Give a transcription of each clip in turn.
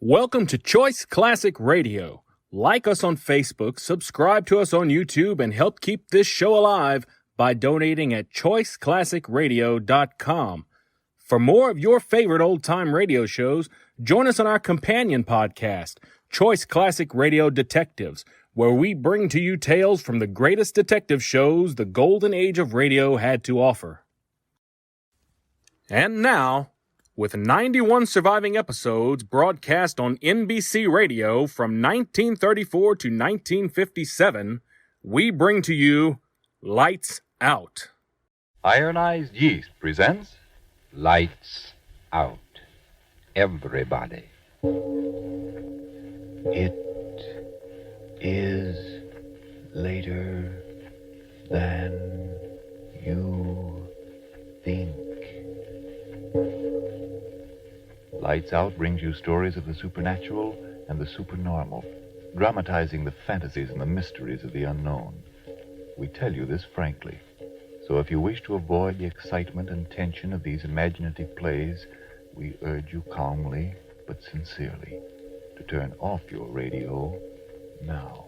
Welcome to Choice Classic Radio. Like us on Facebook, subscribe to us on YouTube, and help keep this show alive by donating at choiceclassicradio.com. For more of your favorite old-time radio shows, join us on our companion podcast, Choice Classic Radio Detectives, where we bring to you tales from the greatest detective shows the golden age of radio had to offer. And now, with 91 surviving episodes broadcast on NBC Radio from 1934 to 1957, we bring to you Lights Out. Ironized Yeast presents Lights Out. Everybody. It is later than you think. Lights Out brings you stories of the supernatural and the supernormal, dramatizing the fantasies and the mysteries of the unknown. We tell you this frankly. So if you wish to avoid the excitement and tension of these imaginative plays, we urge you calmly but sincerely to turn off your radio now.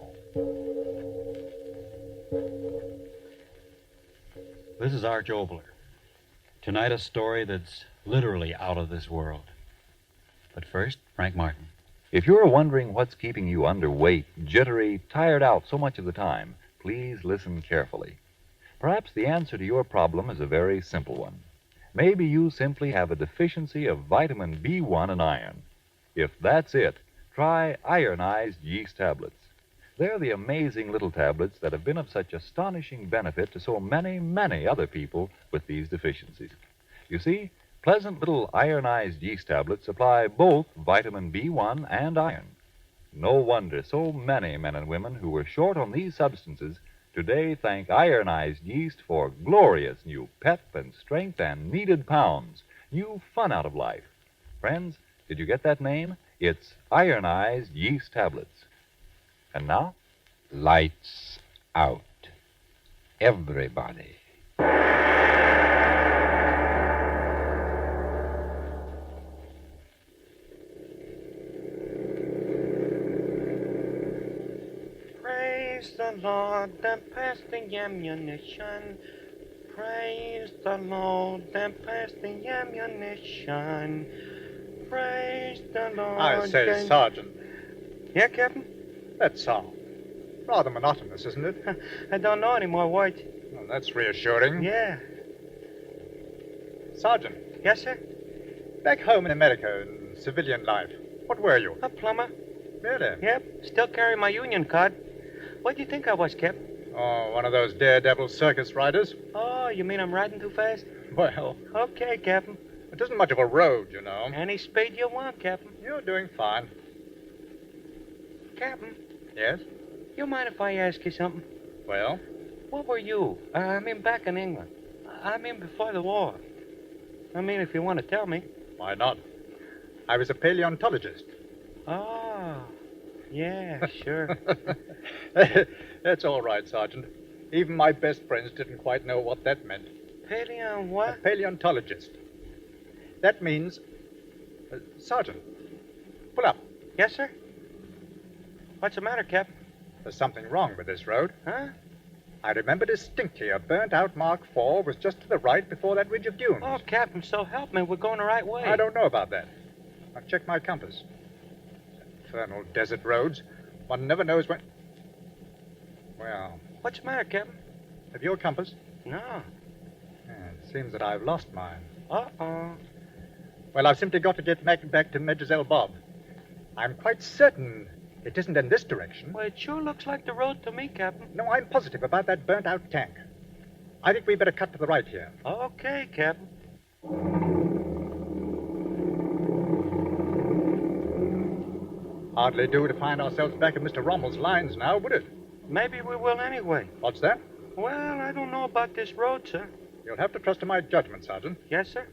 This is Arch Obler. Tonight, a story that's literally out of this world. But first, Frank Martin. If you're wondering what's keeping you underweight, jittery, tired out so much of the time, please listen carefully. Perhaps the answer to your problem is a very simple one. Maybe you simply have a deficiency of vitamin B1 and iron. If that's it, try ironized yeast tablets. They're the amazing little tablets that have been of such astonishing benefit to so many, many other people with these deficiencies. You see, pleasant little ironized yeast tablets supply both vitamin B1 and iron. No wonder so many men and women who were short on these substances today thank ironized yeast for glorious new pep and strength and needed pounds, new fun out of life. Friends, did you get that name? It's ironized yeast tablets. And now, Lights Out. Everybody. Praise the Lord, and pass the ammunition. Praise the Lord, and pass the ammunition. Praise the Lord. I say, Sergeant, Yeah, Captain? that song. Rather monotonous, isn't it? I don't know any more words. Well, that's reassuring. Yeah. Sergeant, Yes, sir? back home in America, in civilian life, what were you? A plumber. Really? Yep. Still carry my union card. What do you think I was, Cap? Oh, one of those daredevil circus riders? Oh, you mean I'm riding too fast? Well, Okay, Captain. it isn't much of a road, you know. Any speed you want, Captain. You're doing fine. Captain, Yes? you mind if I ask you something? Well, What were you? Back in England. Before the war. If you want to tell me. why not? I was a paleontologist. Oh, yeah, sure. That's all right, Sergeant. Even my best friends didn't quite know what that meant. Paleo A what? paleontologist. That means... Sergeant, pull up. Yes, sir? What's the matter, Captain? There's something wrong with this road. Huh? I remember distinctly a burnt-out Mark IV was just to the right before that ridge of dunes. Oh, Captain, so help me. We're going the right way. I don't know about that. I've checked my compass. Infernal desert roads. One never knows when... Well, What's the matter, Captain? have you a compass? No. Yeah, it seems that I've lost mine. Uh-oh. Well, I've simply got to get back to Medjez Bob. I'm quite certain it isn't in this direction. Well, it sure looks like the road to me, Captain. No, I'm positive about that burnt-out tank. I think we better cut to the right here. Okay, Captain. Hardly do to find ourselves back in Mr. Rommel's lines now, would it? Maybe we will anyway. What's that? Well, I don't know about this road, sir. You'll have to trust to my judgment, Sergeant. Yes, sir?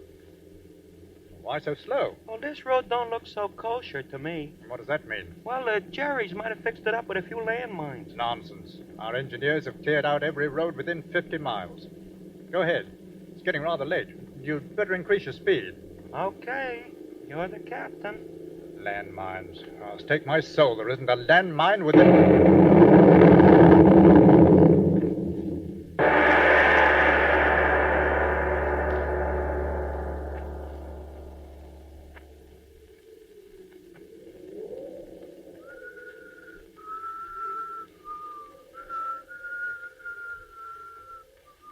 Why so slow? Well, this road don't look so kosher to me. What does that mean? Well, Jerry's might have fixed it up with a few landmines. Nonsense. Our engineers have cleared out every road within 50 miles. Go ahead. It's getting rather late. You'd better increase your speed. Okay. You're the captain. Landmines. Oh, stake my soul, there isn't a landmine within...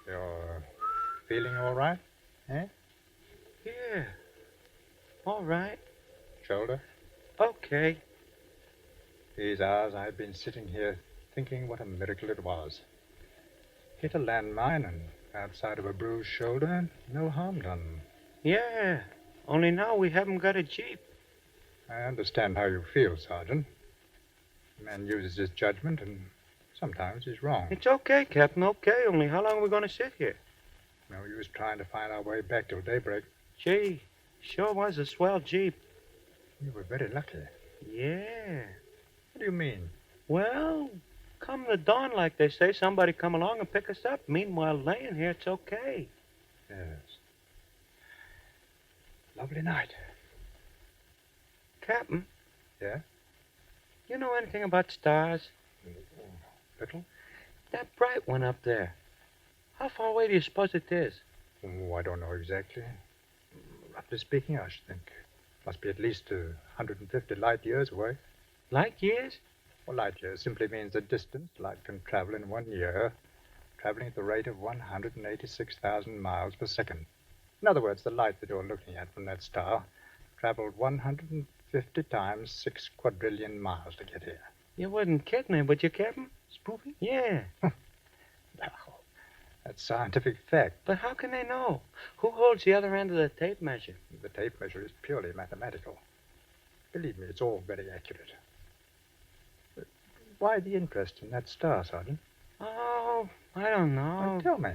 You're feeling all right? Eh? Yeah. All right. Shoulder? Okay. These hours I've been sitting here thinking what a miracle it was. Hit a landmine and outside of a bruised shoulder, no harm done. Yeah. Only now we haven't got a jeep. I understand how you feel, Sergeant. A man uses his judgment and sometimes he's wrong. It's okay, Captain, okay. Only how long are we going to sit here? No use trying to find our way back till daybreak. Gee, sure was a swell jeep. You were very lucky. Yeah. What do you mean? Well, come the dawn, like they say, somebody come along and pick us up. Meanwhile, laying here, it's okay. Yes. Lovely night. Captain. Yeah? You know anything about stars? Little? That bright one up there. How far away do you suppose it is? Oh, I don't know exactly. Roughly speaking, I should think. Must be at least 150 light years away. Light years? Well, light years simply means the distance light can travel in 1 year, traveling at the rate of 186,000 miles per second. In other words, the light that you're looking at from that star traveled 150 times 6 quadrillion miles to get here. You wouldn't kid me, would you, Captain? Spoofing? Yeah. No, that's scientific fact. But how can they know? Who holds the other end of the tape measure? The tape measure is purely mathematical. Believe me, it's all very accurate. But why the interest in that star, Sergeant? Oh, I don't know. Well, tell me.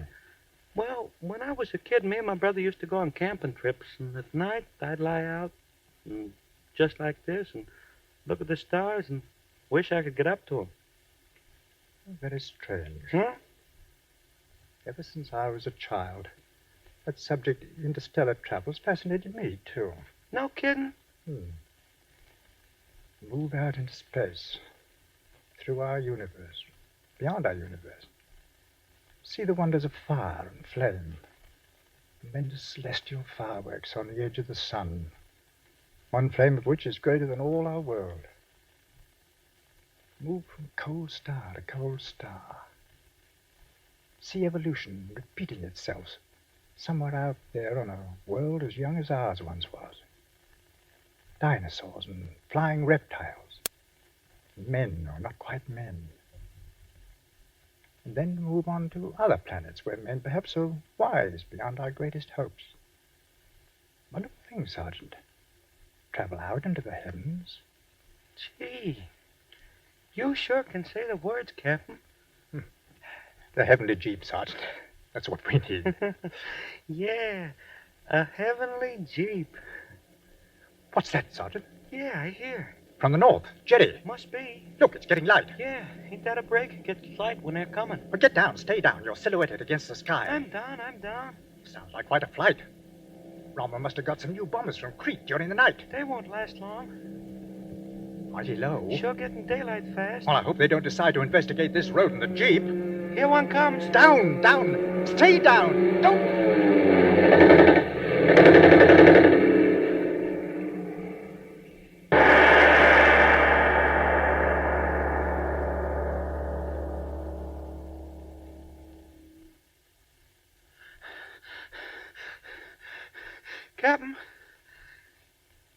Well, when I was a kid, me and my brother used to go on camping trips, and at night I'd lie out, and just like this, and look at the stars, and wish I could get up to them. Very strange. Huh? Ever since I was a child, that subject, interstellar travels, fascinated me, too. No kidding? Move out into space, through our universe, beyond our universe. See the wonders of fire and flame, tremendous celestial fireworks on the edge of the sun, one flame of which is greater than all our world. Move from cold star to cold star. See evolution repeating itself somewhere out there on a world as young as ours once was. Dinosaurs and flying reptiles. Men, or not quite men. And then move on to other planets where men perhaps are wise beyond our greatest hopes. Wonderful thing, Sergeant. Travel out into the heavens. Gee, you sure can say the words, Captain. The heavenly jeep, Sergeant. That's what we need. Yeah, a heavenly jeep. What's that, Sergeant? Yeah, I hear. From the north. Jetty. Must be. Look, it's getting light. Yeah, ain't that a break? It gets light when they're coming. Well, get down. Stay down. You're silhouetted against the sky. I'm down. Sounds like quite a flight. Rommel must have got some new bombers from Crete during the night. They won't last long. Mighty low. Sure getting daylight fast. Well, I hope they don't decide to investigate this road in the jeep. Here one comes. Down, down. Stay down. Don't... Captain?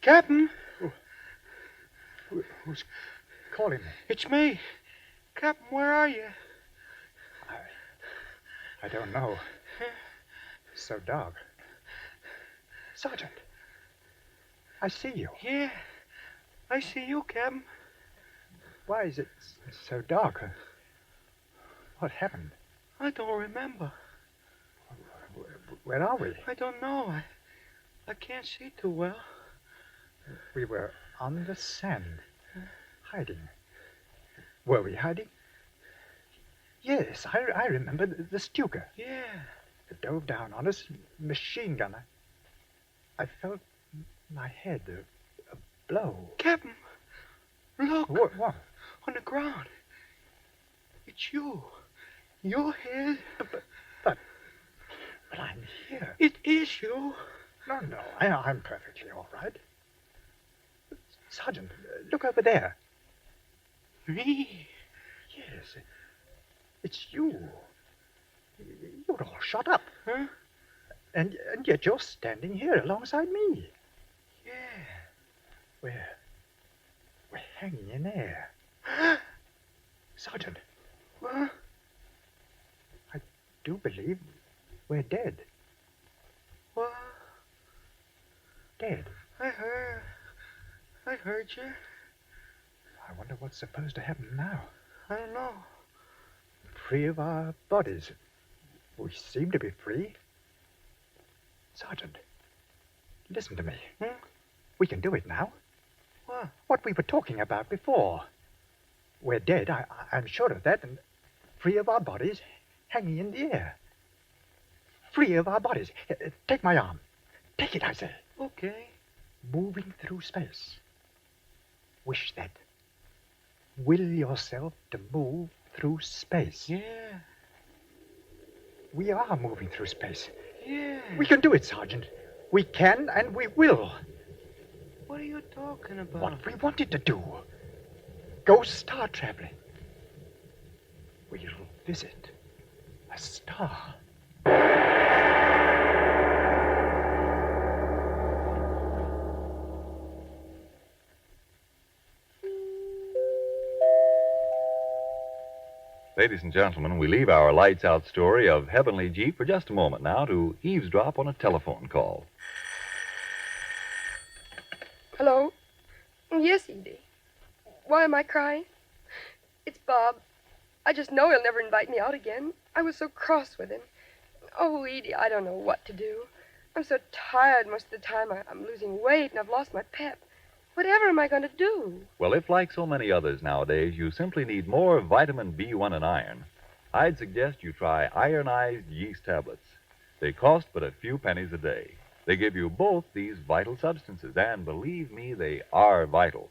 Captain? Who's calling me? It's me. Captain, where are you? I don't know. It's so dark. Sergeant, I see you. Yeah, I see you, Captain. Why is it so dark? What happened? I don't remember. Where are we? I don't know. I can't see too well. We were on the sand, hiding. Were we hiding? Yes, I remember the Stuka. Yeah. It dove down on us, machine gun. I felt my head, a blow. Captain, look. What? On the ground. It's you. Your head. But I'm here. It is you. No, I'm perfectly all right. Sergeant, look over there. Me? Yes, it's you. You're all shot up. Huh? And yet you're standing here alongside me. Yeah. We're hanging in air. Sergeant, What? I do believe we're dead. What? Dead. I heard you. I wonder what's supposed to happen now. I don't know. Free of our bodies. We seem to be free. Sergeant, listen to me. Hmm? We can do it now. What? What we were talking about before. We're dead, I'm sure of that, and free of our bodies, hanging in the air. Free of our bodies. Take my arm. Take it, I say. Okay. Moving through space. Wish that. Will yourself to move through space. Yeah. We are moving through space. Yeah. We can do it, Sergeant. We can and we will. What are you talking about? What we wanted to do. Go star traveling. We'll visit a star. Ladies and gentlemen, we leave our lights out story of Heavenly Jeep for just a moment now to eavesdrop on a telephone call. Hello? Yes, Edie. Why am I crying? It's Bob. I just know he'll never invite me out again. I was so cross with him. Oh, Edie, I don't know what to do. I'm so tired most of the time. I'm losing weight and I've lost my pep. Whatever am I going to do? Well, if like so many others nowadays, you simply need more vitamin B1 and iron, I'd suggest you try ironized yeast tablets. They cost but a few pennies a day. They give you both these vital substances, and believe me, they are vital.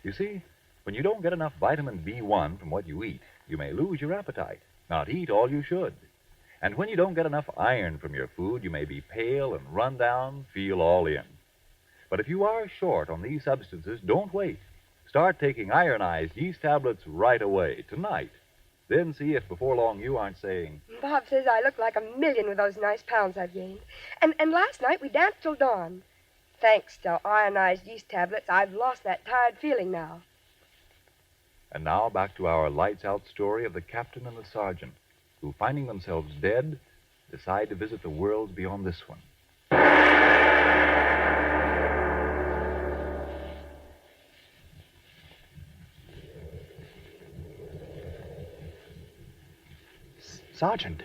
You see, when you don't get enough vitamin B1 from what you eat, you may lose your appetite, not eat all you should. And when you don't get enough iron from your food, you may be pale and run down, feel all in. But if you are short on these substances, don't wait. Start taking ironized yeast tablets right away, tonight. Then see if before long you aren't saying, Bob says I look like 1,000,000 with those nice pounds I've gained. And last night we danced till dawn. Thanks to ionized yeast tablets, I've lost that tired feeling now. And now back to our lights out story of the captain and the sergeant, who, finding themselves dead, decide to visit the worlds beyond this one. Sergeant,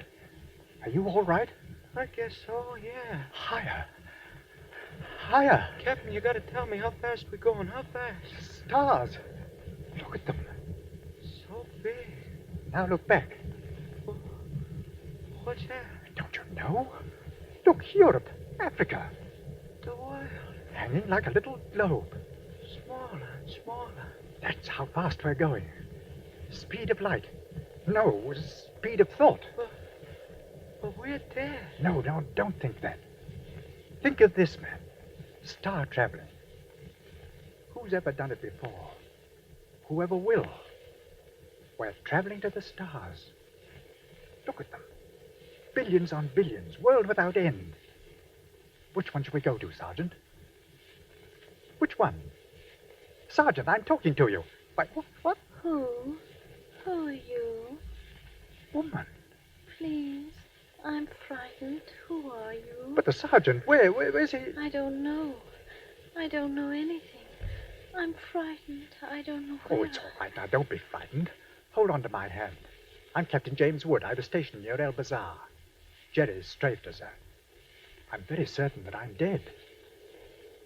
are you all right? I guess so, yeah. Higher. Higher. Captain, you gotta tell me how fast we're going. How fast? Stars. Look at them. So big. Now look back. What's that? Don't you know? Look, Europe, Africa, The world. hanging like a little globe. Smaller and smaller. That's how fast we're going. Speed of light. No, speed of thought. But we're dead. No, don't think that. Think of this, man. Star traveling. Who's ever done it before? Whoever will. We're traveling to the stars. Look at them. Billions on billions, world without end. Which one should we go to, Sergeant? Which one? Sergeant, I'm talking to you. Why, what? Who? Who are you? Woman. Please, I'm frightened. Who are you? But the sergeant, where's he? I don't know. I don't know anything. I'm frightened. I don't know where. Oh, it's all right now. Don't be frightened. Hold on to my hand. I'm Captain James Wood. I was stationed near El Bazaar. Jerry's strafed us. I'm very certain that I'm dead.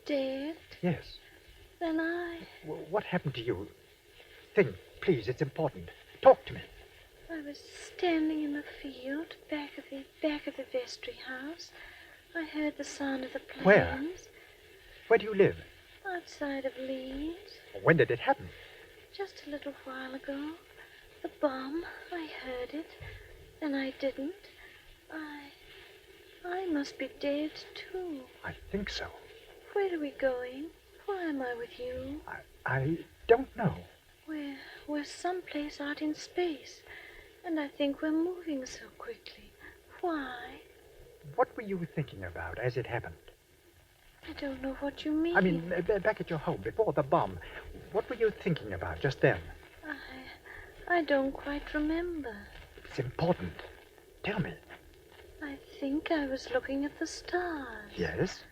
Dead? Yes. Then I What happened to you? Think, please. It's important. Talk to me. was standing in the field back of the vestry house. I heard the sound of the planes. Where? Where do you live? Outside of Leeds. When did it happen? Just a little while ago. The bomb. I heard it. Then I didn't. I must be dead, too. I think so. Where are we going? Why am I with you? I don't know. We're someplace out in space. And I think we're moving so quickly. Why? What were you thinking about as it happened? I don't know what you mean. I mean, back at your home, before the bomb. What were you thinking about just then? I don't quite remember. It's important. Tell me. I think I was looking at the stars. Yes?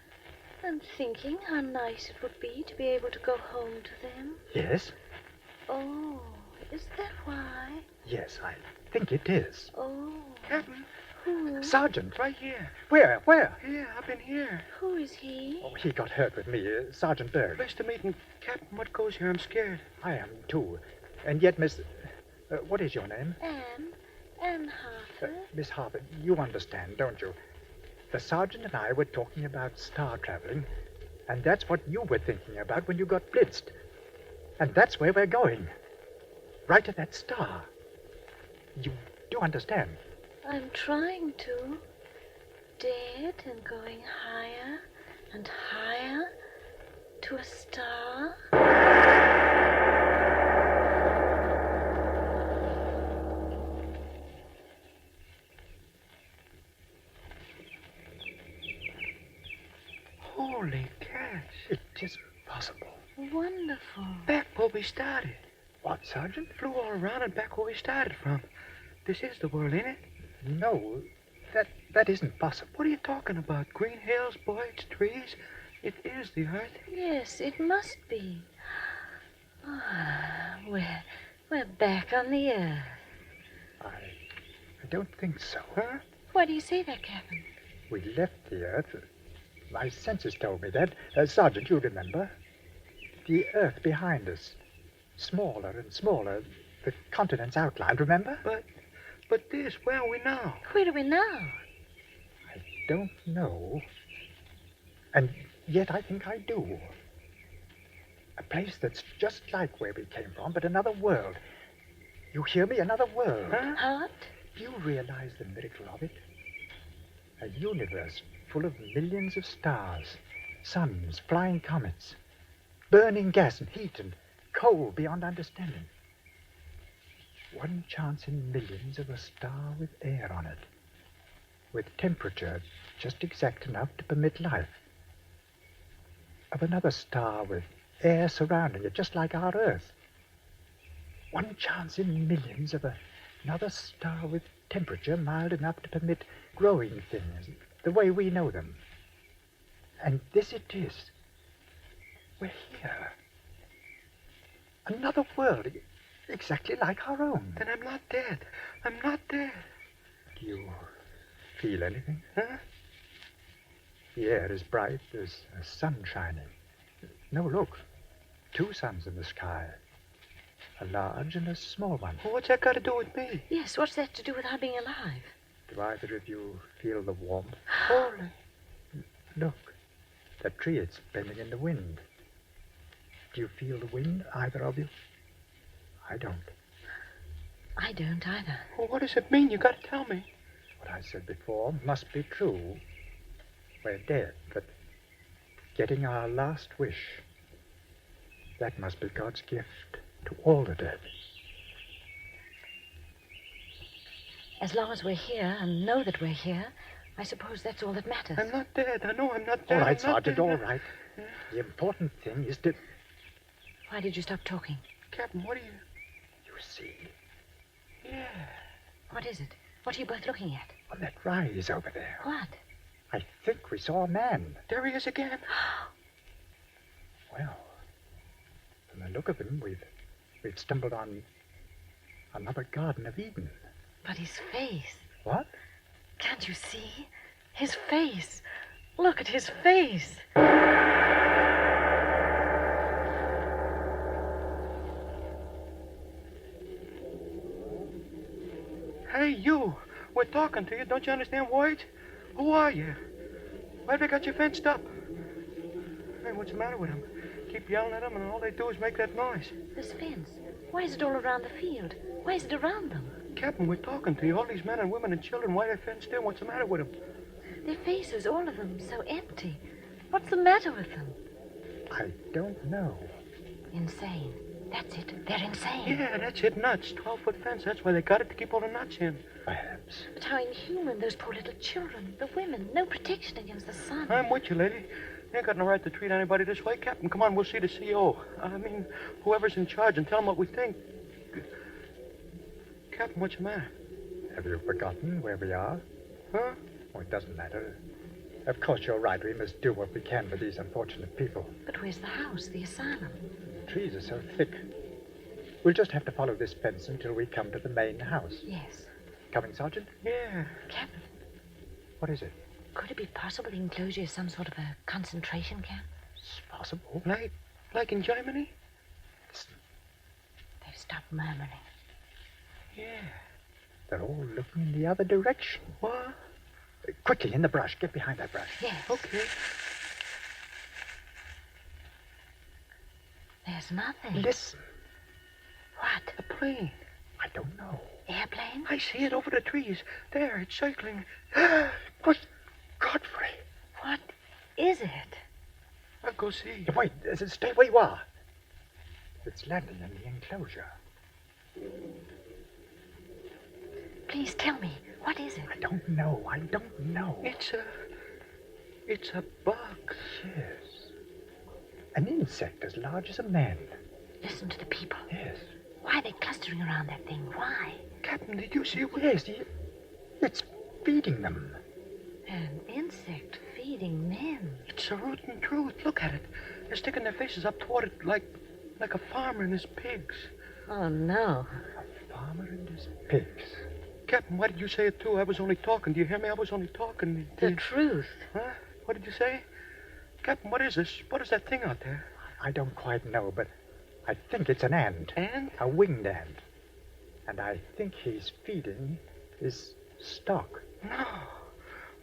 And thinking how nice it would be to be able to go home to them. Yes? Oh, is that why? Yes, I think it is. Oh. Captain, Who? Sergeant! right here. Where? Here, up in here. Who is he? Oh, he got hurt with me, Sergeant Berg. Place to meeting. Captain, what goes here? I'm scared. I am, too. And yet, Miss... what is your name? Anne Harper. Miss Harper, you understand, don't you? The sergeant and I were talking about star traveling, and that's what you were thinking about when you got blitzed. And that's where we're going. Right to that star. You do understand? I'm trying to. Dead and going higher and higher to a star. Holy cats. It is possible. Wonderful. Back where we started. What, Sergeant? Flew all around and back where we started from. This is the world, ain't it? No, that isn't possible. What are you talking about? Green hills, birds, trees? It is the earth. Yes, it must be. We're back on the earth. I don't think so. Huh? Why do you say that, Captain? We left the Earth. My senses told me that. Sergeant, you remember. The Earth behind us. Smaller and smaller. The continents outlined, remember? But this, where are we now? Where are we now? I don't know. And yet I think I do. A place that's just like where we came from, but another world. You hear me? Another world. Huh? What? Do you realize the miracle of it? A universe full of millions of stars, suns, flying comets, burning gas and heat and coal beyond understanding. One chance in millions of a star with air on it, with temperature just exact enough to permit life. Of another star with air surrounding it, just like our Earth. One chance in millions of another star with temperature mild enough to permit growing things the way we know them. And this it is. We're here. Another world, exactly like our own. Then I'm not dead. I'm not dead. Do you feel anything? Huh? The air is bright. There's a sun shining. No, look. 2 suns in the sky. A large and a small one. Well, what's that got to do with me? Yes, what's that to do with our being alive? Do either of you feel the warmth? Holy. Look. That tree, it's bending in the wind. Do you feel the wind, either of you? I don't. I don't either. Well, what does it mean? You got to tell me. What I said before must be true. We're dead, but getting our last wish. That must be God's gift to all the dead. As long as we're here and know that we're here, I suppose that's all that matters. I'm not dead. I know I'm not dead. All right, I'm not Sergeant, dead. all right. The important thing is to... Why did you stop talking? Captain, what are you... You see, Yeah. What is it? What are you both looking at? on that rise over there, What? I think we saw a man. There he is again. Well, from the look of him, we've stumbled on another Garden of Eden. But his face. What? Can't you see? His face. Look at his face. Hey, you. We're talking to you. Don't you understand words? Who are you? Why have they got you fenced up? Hey, what's the matter with him? keep yelling at them, and all they do is make that noise. This fence. Why is it all around the field? Why is it around them? Captain, we're talking to you. All these men and women and children, why are they fenced in? What's the matter with them? Their faces, all of them, so empty. What's the matter with them? I don't know. Insane. That's it. They're insane. Yeah, that's it, nuts. 12-foot fence. That's why they got it, to keep all the nuts in. Perhaps. But how inhuman, those poor little children, the women, no protection against the sun. I'm with you, lady. You ain't got no right to treat anybody this way. Captain, come on, we'll see the CO. I mean, whoever's in charge, and tell them what we think. Captain, what's the matter? Have you forgotten where we are? Huh? Oh, it doesn't matter. Of course, you're right. We must do what we can for these unfortunate people. But where's the house, the asylum? The trees are so thick. We'll just have to follow this fence until we come to the main house. Yes. Coming, Sergeant? Yeah. Captain, What is it? could it be possible the enclosure is some sort of a concentration camp? It's possible. Like in Germany? They've stopped murmuring. Yeah. They're all looking in the other direction. What? Quickly, in the brush. Get behind that brush. Yes. Okay. There's nothing. Listen. What? A plane. I don't know. Airplane? I see it over the trees. There, it's circling. Good Godfrey. What is it? I'll go see. Wait, stay where you are. It's landing in the enclosure. Please tell me, what is it? I don't know. It's a bug. Yes. An insect as large as a man. Listen to the people. Yes. Why are they clustering around that thing? Why? Captain, did you see it? Yes, it's feeding them. An insect feeding men. It's a rootin' truth. Look at it. They're sticking their faces up toward it like a farmer and his pigs. Oh, no. A farmer and his pigs. Captain, why did you say it too? I was only talking. Do you hear me? I was only talking. The truth. Huh? What did you say? Captain, what is this? What is that thing out there? I don't quite know, but I think it's an ant. Ant? A winged ant. And I think he's feeding his stock. No.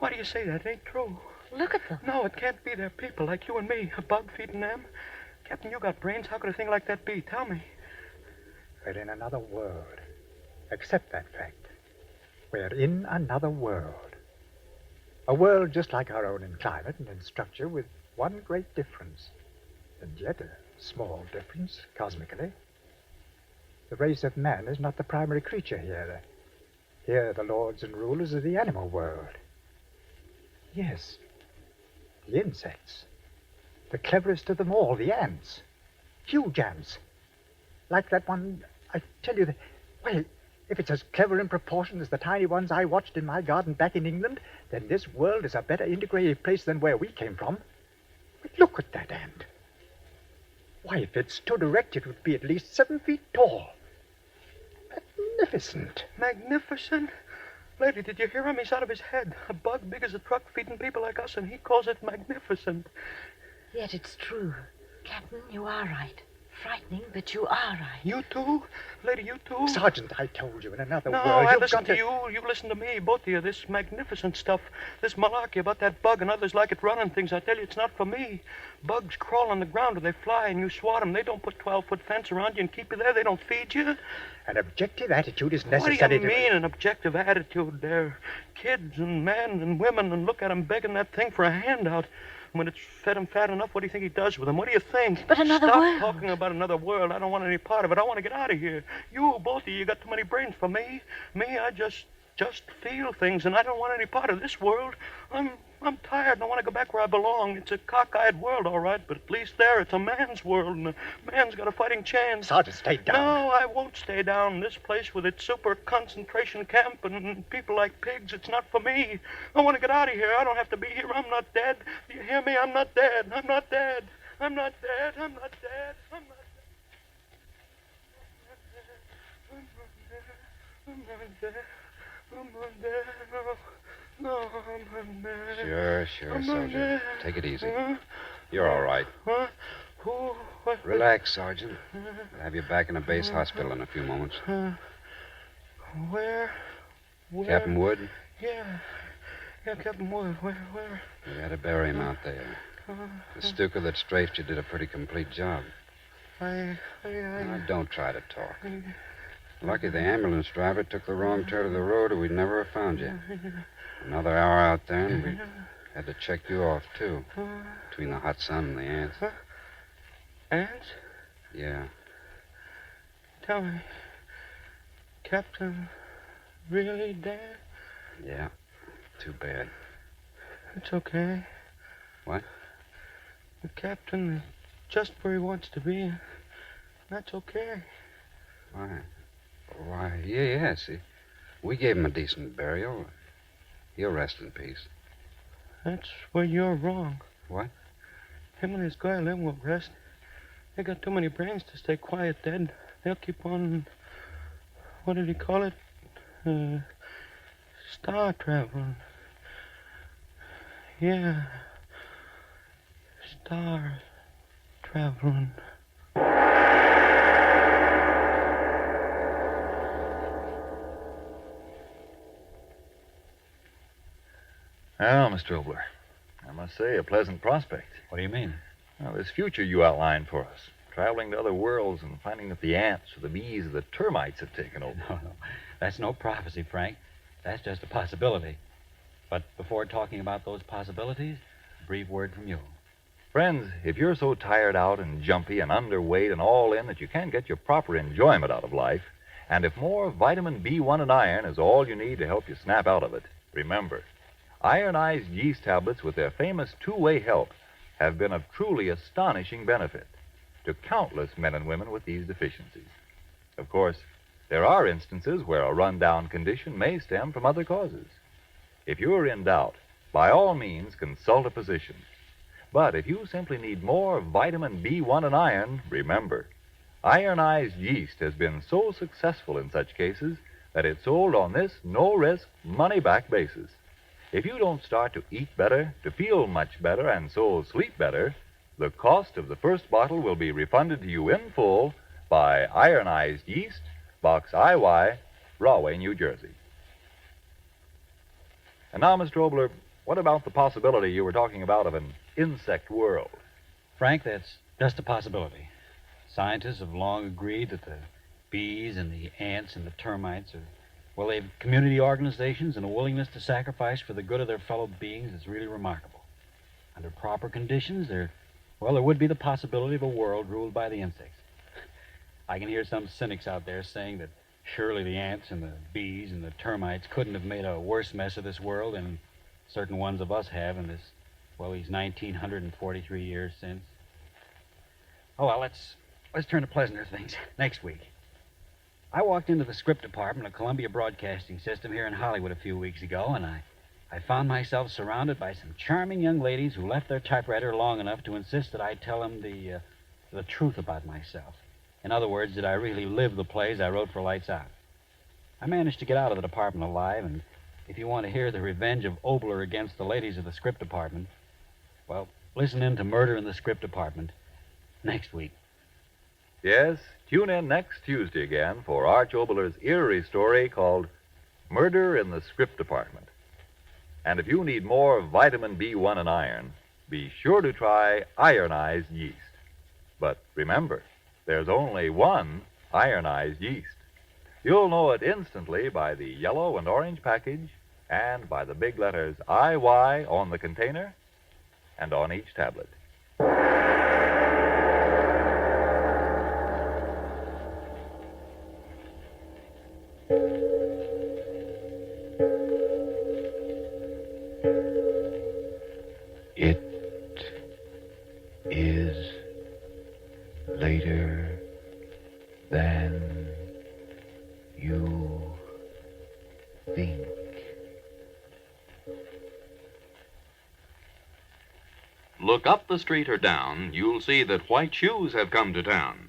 Why do you say that? It ain't true. Look at them. No, it can't be. They're people like you and me. A bug feeding them. Captain, you got brains. How could a thing like that be? Tell me. We're in another world. Accept that fact. We're in another world. A world just like our own in climate and in structure, with one great difference. And yet a small difference, cosmically. The race of man is not the primary creature here. Here the lords and rulers of the animal world. Yes, the insects. The cleverest of them all, the ants. Huge ants. Like that one, I tell you, well, if it's as clever in proportion as the tiny ones I watched in my garden back in England, then this world is a better integrated place than where we came from. But look at that ant. Why, if it stood erect, it would be at least 7 feet tall. Magnificent. Magnificent? Lady, did you hear him? He's out of his head. A bug big as a truck feeding people like us, and he calls it magnificent. Yet it's true. Captain, you are right. Frightening, but you are right. You too? Lady, you too? Sergeant, I told you, in another No, world, I you've listen got to you. You listen to me, both of you. This magnificent stuff, this malarkey about that bug and others like it running things. I tell you, it's not for me. Bugs crawl on the ground or they fly and you swat them. They don't put 12-foot fence around you and keep you there. They don't feed you. An objective attitude is What necessary. do you mean, an objective attitude? They're kids and men and women, and look at them begging that thing for a handout. When it's fed him fat enough, what do you think he does with them? What do you think? But another Stop world. talking about another world. I don't want any part of it. I want to get out of here. You, both of you, got too many brains for me. Me, I just feel things, and I don't want any part of this world. I'm tired, and I want to go back where I belong. It's a cockeyed world, all right, but at least there it's a man's world, and a man's got a fighting chance. Sergeant, stay down. No, I won't stay down. This place with its super concentration camp and people like pigs, it's not for me. I want to get out of here. I don't have to be here. I'm not dead. Do you hear me? I'm not dead. I'm not dead. I'm not dead. I'm not dead. I'm not dead. I'm not dead. I'm not dead. No, I'm not dead. Sure, I'm not Sergeant. dead. Take it easy. Huh? You're all right. Huh? Who? What? Relax, Sergeant. We'll have you back in a base hospital in a few moments. Where? Captain Wood, Yeah, Captain Wood. Where? we got to bury him out there. The stucco that strafed you did a pretty complete job. I... Now, don't try to talk. Lucky the ambulance driver took the wrong turn of the road or we'd never have found you. Another hour out there and we had to check you off, too. Between the hot sun and the ants. Ants? Yeah. Tell me, Captain, really dead? Yeah. Too bad. It's okay. What? The captain is just where he wants to be. That's okay. Why, yeah, see. We gave him a decent burial. He'll rest in peace. That's where you're wrong. What? Him and his girl, they won't rest. They got too many brains to stay quiet dead. They'll keep on... What did he call it? Star traveling. Yeah. Star traveling. Well, Mr. Obler, I must say, a pleasant prospect. What do you mean? Well, this future you outlined for us, traveling to other worlds and finding that the ants or the bees or the termites have taken over. No. That's no prophecy, Frank. That's just a possibility. But before talking about those possibilities, a brief word from you. Friends, if you're so tired out and jumpy and underweight and all in that you can't get your proper enjoyment out of life, and if more vitamin B1 and iron is all you need to help you snap out of it, remember, ironized yeast tablets with their famous two-way help have been of truly astonishing benefit to countless men and women with these deficiencies. Of course, there are instances where a rundown condition may stem from other causes. If you're in doubt, by all means consult a physician. But if you simply need more vitamin B1 and iron, remember, ironized yeast has been so successful in such cases that it's sold on this no-risk, money-back basis. If you don't start to eat better, to feel much better, and so sleep better, the cost of the first bottle will be refunded to you in full by Ironized Yeast, Box IY, Rahway, New Jersey. And now, Mr. Obler, what about the possibility you were talking about of an insect world? Frank, that's just a possibility. Scientists have long agreed that the bees and the ants and the termites are, well, they've community organizations and a willingness to sacrifice for the good of their fellow beings that's really remarkable. Under proper conditions, there would be the possibility of a world ruled by the insects. I can hear some cynics out there saying that surely the ants and the bees and the termites couldn't have made a worse mess of this world than certain ones of us have in this, these 1943 years since. Oh, well, let's turn to pleasanter things. Next week, I walked into the script department of Columbia Broadcasting System here in Hollywood a few weeks ago, and I found myself surrounded by some charming young ladies who left their typewriter long enough to insist that I tell them the truth about myself. In other words, that I really live the plays I wrote for Lights Out. I managed to get out of the department alive, and if you want to hear the revenge of Obler against the ladies of the script department, well, listen in to Murder in the Script Department next week. Yes, tune in next Tuesday again for Arch Obler's eerie story called Murder in the Script Department. And if you need more vitamin B1 and iron, be sure to try ironized yeast. But remember, there's only one ironized yeast. You'll know it instantly by the yellow and orange package and by the big letters IY on the container and on each tablet. It is later than you think. Look up the street or down, you'll see that white shoes have come to town.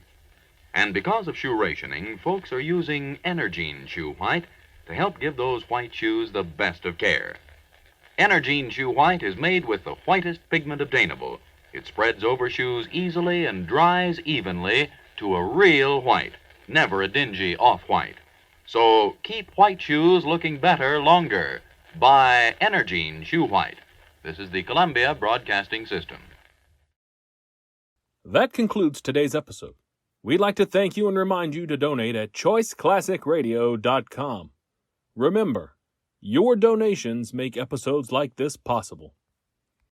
And because of shoe rationing, folks are using Energine Shoe White to help give those white shoes the best of care. Energine Shoe White is made with the whitest pigment obtainable. It spreads over shoes easily and dries evenly to a real white, never a dingy off-white. So keep white shoes looking better longer. Buy Energine Shoe White. This is the Columbia Broadcasting System. That concludes today's episode. We'd like to thank you and remind you to donate at choiceclassicradio.com. Remember, your donations make episodes like this possible.